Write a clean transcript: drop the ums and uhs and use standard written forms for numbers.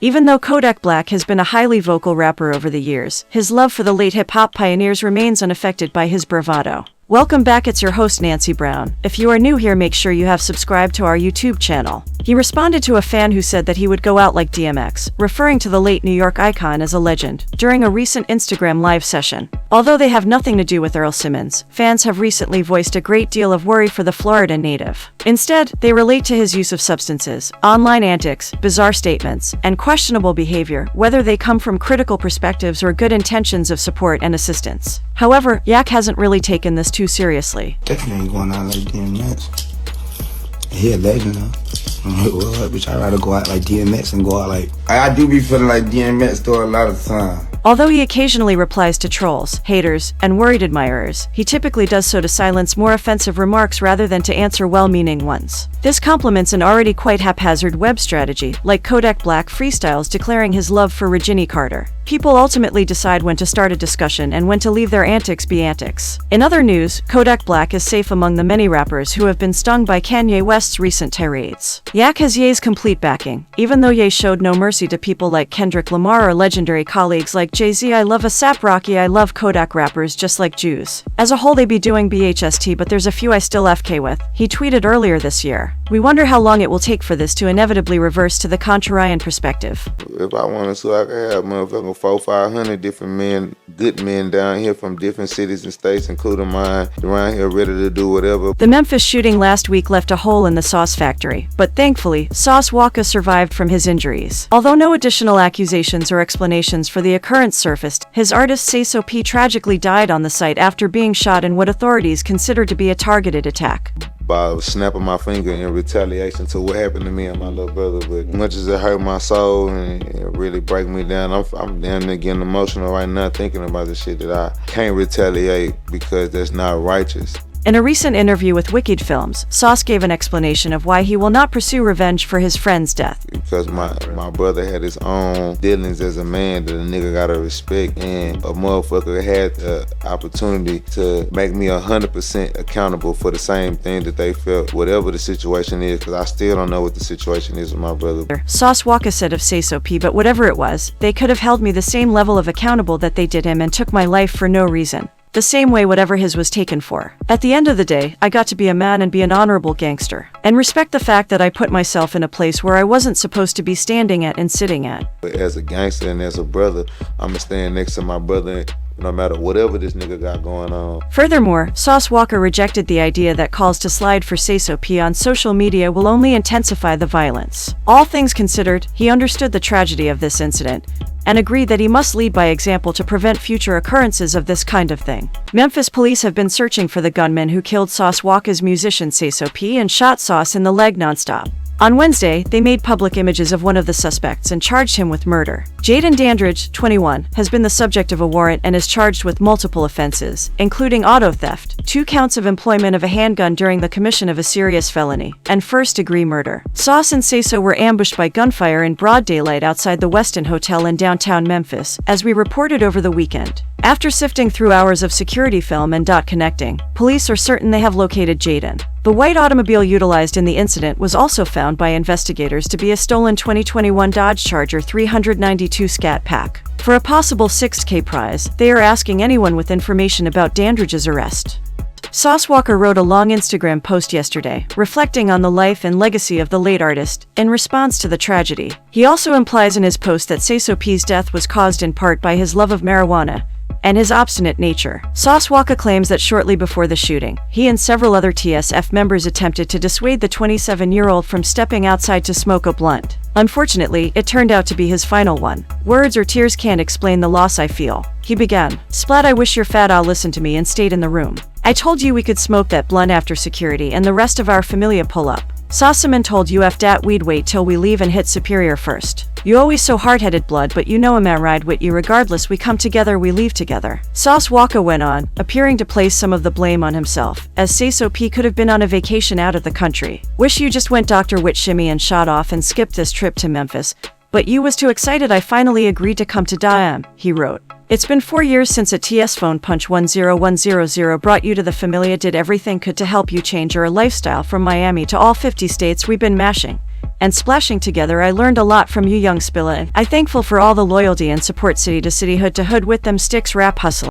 Even though Kodak Black has been a highly vocal rapper over the years, his love for the late hip-hop pioneers remains unaffected by his bravado. Welcome back, it's your host Nancy Brown. If you are new here, make sure you have subscribed to our YouTube channel. He responded to a fan who said that he would go out like DMX, referring to the late New York icon as a legend, during a recent Instagram live session. Although they have nothing to do with Earl Simmons, fans have recently voiced a great deal of worry for the Florida native. Instead, they relate to his use of substances, online antics, bizarre statements, and questionable behavior, whether they come from critical perspectives or good intentions of support and assistance. However, Yak hasn't really taken this too seriously. Definitely ain't going out like DMX. He a legend though. Well, bitch, I'd rather go out like DMX and go out like... I do be feeling like DMX though a lot of time. Although he occasionally replies to trolls, haters, and worried admirers, he typically does so to silence more offensive remarks rather than to answer well-meaning ones. This complements an already quite haphazard web strategy, like Kodak Black freestyles declaring his love for Regina Carter. People ultimately decide when to start a discussion and when to leave their antics be antics. In other news, Kodak Black is safe among the many rappers who have been stung by Kanye West's recent tirades. Yak has Ye's complete backing, even though Ye showed no mercy to people like Kendrick Lamar or legendary colleagues like Jay-Z. I love A$AP Rocky. I love Kodak rappers just like Jews. As a whole they be doing BHST, but there's a few I still FK with, he tweeted earlier this year. We wonder how long it will take for this to inevitably reverse to the contrarian perspective. If I wanted to, I could have motherfucking 400-500 different men, good men down here from different cities and states, including mine, around here ready to do whatever. The Memphis shooting last week left a hole in the Sauce factory, but thankfully, Sauce Walka survived from his injuries. Although no additional accusations or explanations for the occurrence surfaced, his artist Say-So P tragically died on the site after being shot in what authorities consider to be a targeted attack. By snapping my finger in retaliation to what happened to me and my little brother. But much as it hurt my soul and it really break me down, I'm damn near getting emotional right now thinking about the shit that I can't retaliate because that's not righteous. In a recent interview with Wicked Films, Sauce gave an explanation of why he will not pursue revenge for his friend's death. Because my brother had his own dealings as a man that a nigga gotta respect, and a motherfucker had the opportunity to make me 100% accountable for the same thing that they felt, whatever the situation is, because I still don't know what the situation is with my brother. Sauce Walka said of Say-So P, but whatever it was, they could have held me the same level of accountable that they did him and took my life for no reason. The same way whatever his was taken for. At the end of the day, I got to be a man and be an honorable gangster. And respect the fact that I put myself in a place where I wasn't supposed to be standing at and sitting at. But as a gangster and as a brother, I'ma stand next to my brother no matter whatever this nigga got going on. Furthermore, Sauce Walka rejected the idea that calls to slide for Say-So P on social media will only intensify the violence. All things considered, he understood the tragedy of this incident and agreed that he must lead by example to prevent future occurrences of this kind of thing. Memphis police have been searching for the gunman who killed Sauce Walka's musician Say-So P and shot Sauce in the leg nonstop. On Wednesday, they made public images of one of the suspects and charged him with murder. Jaden Dandridge, 21, has been the subject of a warrant and is charged with multiple offenses, including auto theft, 2 counts of employment of a handgun during the commission of a serious felony, and first-degree murder. Sauce and Say-So were ambushed by gunfire in broad daylight outside the Westin Hotel in downtown Memphis, as we reported over the weekend. After sifting through hours of security film and connecting, police are certain they have located Jaden. The white automobile utilized in the incident was also found by investigators to be a stolen 2021 Dodge Charger 392 Scat Pack. For a possible $6K prize, they are asking anyone with information about Dandridge's arrest. Sauce Walka wrote a long Instagram post yesterday, reflecting on the life and legacy of the late artist, in response to the tragedy. He also implies in his post that Say-So P's death was caused in part by his love of marijuana and his obstinate nature. Sauce Walka claims that shortly before the shooting, he and several other TSF members attempted to dissuade the 27-year-old from stepping outside to smoke a blunt. Unfortunately, it turned out to be his final one. Words or tears can't explain the loss I feel. He began, "Splat, I wish your fat all listened to me and stayed in the room. I told you we could smoke that blunt after security and the rest of our familia pull up. Sossaman told you dat we'd wait till we leave and hit Superior first. You always so hard-headed blood, but you know a man ride with you regardless. We come together, we leave together." Sauce Walka went on, appearing to place some of the blame on himself, as Say-So P could have been on a vacation out of the country. "Wish you just went Dr. Wit shimmy and shot off and skipped this trip to Memphis. But you was too excited, I finally agreed to come to Dam," he wrote. "It's been 4 years since a TS phone punch 10100 brought you to the Familia, did everything could to help you change your lifestyle from Miami to all 50 states we've been mashing. and splashing together. I learned a lot from you, young Spilla. I thankful for all the loyalty and support city to city, hood to hood with them sticks rap hustle.